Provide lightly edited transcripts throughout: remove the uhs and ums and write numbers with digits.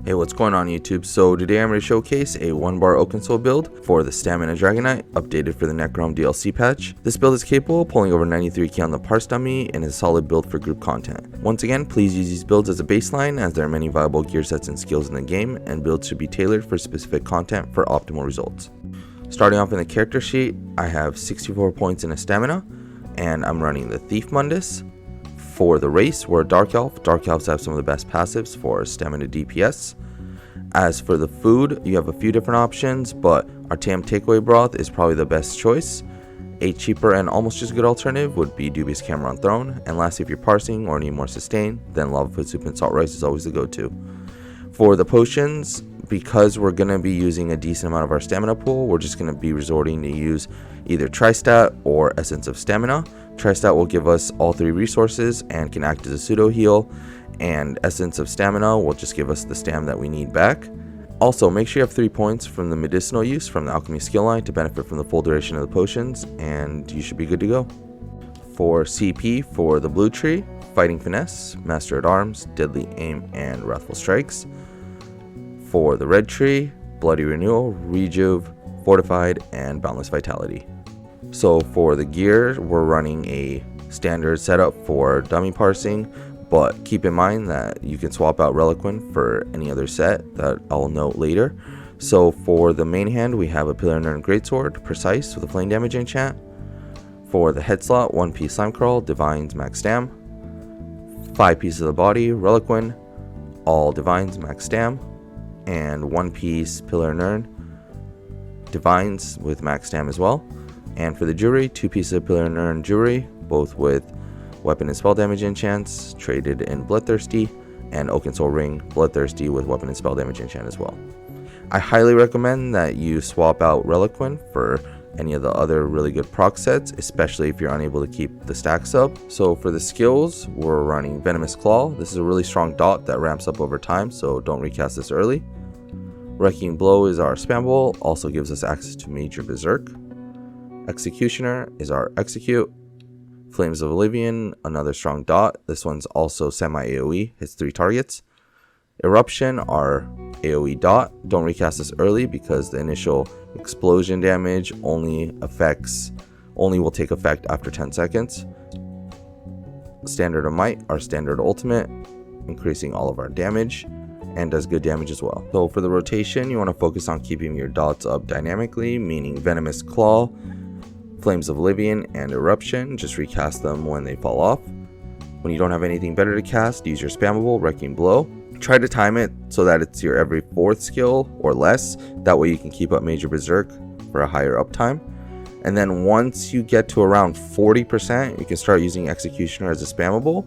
Hey, what's going on YouTube? So today I'm going to showcase a 1-bar Oakensoul build for the Stamina Dragonknight, updated for the Necrom DLC patch. This build is capable of pulling over 93k on the parse dummy and is a solid build for group content. Once again, please use these builds as a baseline, as there are many viable gear sets and skills in the game, and builds should be tailored for specific content for optimal results. Starting off in the character sheet, I have 64 points in a stamina, and I'm running the Thief Mundus. For the race, we're a Dark Elf. Dark Elves have some of the best passives for stamina DPS. As for the food, you have a few different options, but our TAM takeaway broth is probably the best choice. A cheaper and almost as good alternative would be Dubious Cameron Throne, and lastly, if you're parsing or need more sustain, then Lava Food Soup and Salt Rice is always the go-to. For the potions, because we're going to be using a decent amount of our stamina pool, we're just going to be resorting to use either Tristat or Essence of Stamina. Tristat will give us all 3 resources and can act as a pseudo heal, and Essence of Stamina will just give us the stam that we need back. Also, make sure you have 3 points from the medicinal use from the alchemy skill line to benefit from the full duration of the potions, and you should be good to go. For CP, for the blue tree, Fighting Finesse, Master at Arms, Deadly Aim, and Wrathful Strikes. For the red tree, Bloody Renewal, Rejuve, Fortified, and Boundless Vitality. So for the gear, we're running a standard setup for dummy parsing, but keep in mind that you can swap out Reliquin for any other set that I'll note later. So for the main hand, we have a Pillar Nern Greatsword, Precise with a flame damage enchant. For the head slot, 1 piece Slime Crawl, Divines, Max Stam. 5 pieces of the body, Reliquin, all Divines, Max Stam. And 1 piece Pillar Nern, Divines with Max Stam as well. And for the jewelry, 2 pieces of Pillar Nern jewelry, both with weapon and spell damage enchants, traded in Bloodthirsty, and Oakensoul Ring Bloodthirsty with weapon and spell damage enchant as well. I highly recommend that you swap out Reliquin for any of the other really good proc sets, especially if you're unable to keep the stacks up. So for the skills, we're running Venomous Claw. This is a really strong dot that ramps up over time, so don't recast this early. Wrecking Blow is our spammable, also gives us access to Major Berserk. Executioner is our execute. Flames of Oblivion, another strong dot. This one's also semi-AoE, hits 3 targets. Eruption, our AoE dot. Don't recast this early because the initial explosion damage only will take effect after 10 seconds. Standard of Might, our standard ultimate, increasing all of our damage and does good damage as well. So for the rotation, you want to focus on keeping your dots up dynamically, meaning Venomous Claw, Flames of Oblivion, and Eruption. Just recast them when they fall off. When you don't have anything better to cast, use your spammable Wrecking Blow. Try to time it so that it's your every 4th skill or less. That way you can keep up Major Berserk for a higher uptime. And then once you get to around 40%, you can start using Executioner as a spammable,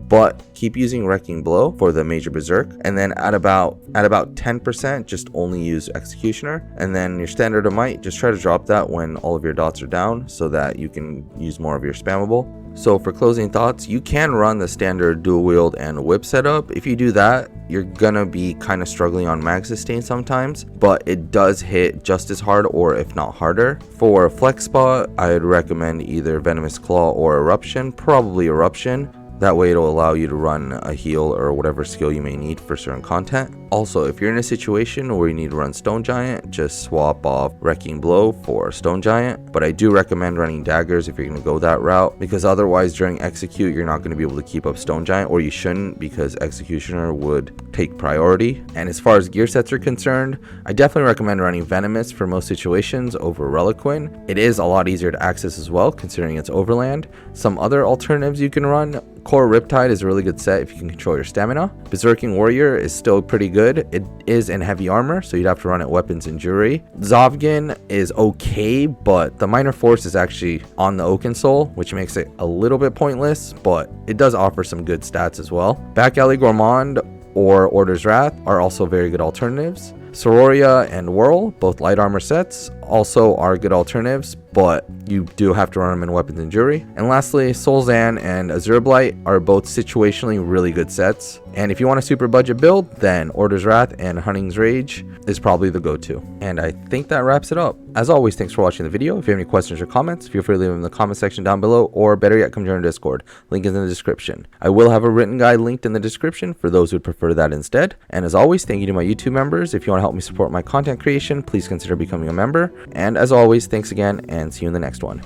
but keep using Wrecking Blow for the Major Berserk. And then at about 10%, just only use Executioner. And then your Standard of Might, just try to drop that when all of your dots are down so that you can use more of your spammable. So for closing thoughts, you can run the standard dual wield and whip setup. If you do that, you're gonna be kind of struggling on mag sustain sometimes, but it does hit just as hard, or if not harder. For a flex spot, I'd recommend either Venomous Claw or Eruption, probably Eruption. That way it'll allow you to run a heal or whatever skill you may need for certain content. Also, if you're in a situation where you need to run Stone Giant, just swap off Wrecking Blow for Stone Giant. But I do recommend running daggers if you're going to go that route, because otherwise during execute you're not going to be able to keep up Stone Giant, or you shouldn't, because Executioner would take priority. And as far as gear sets are concerned, I definitely recommend running Venomous for most situations over Reliquin. It is a lot easier to access as well, considering it's overland. Some other alternatives you can run: Core Riptide is a really good set if you can control your stamina. Berserking Warrior is still pretty good. It is in heavy armor, so you'd have to run it weapons and jewelry. Zovgin is okay, but the minor force is actually on the Oakensoul, which makes it a little bit pointless, but it does offer some good stats as well. Back Alley Gourmand or Order's Wrath are also very good alternatives. Sororia and Whirl, both light armor sets, also are good alternatives, but you do have to run them in weapons and jewelry. And lastly, Soulzan and Azure Blight are both situationally really good sets. And if you want a super budget build, then Order's Wrath and Hunting's Rage is probably the go-to. And I think that wraps it up. As always, thanks for watching the video. If you have any questions or comments, feel free to leave them in the comment section down below, or better yet, come join our Discord. Link is in the description. I will have a written guide linked in the description for those who would prefer that instead. And as always, thank you to my YouTube members. If you want to help me support my content creation, please consider becoming a member. And as always, thanks again, and see you in the next one.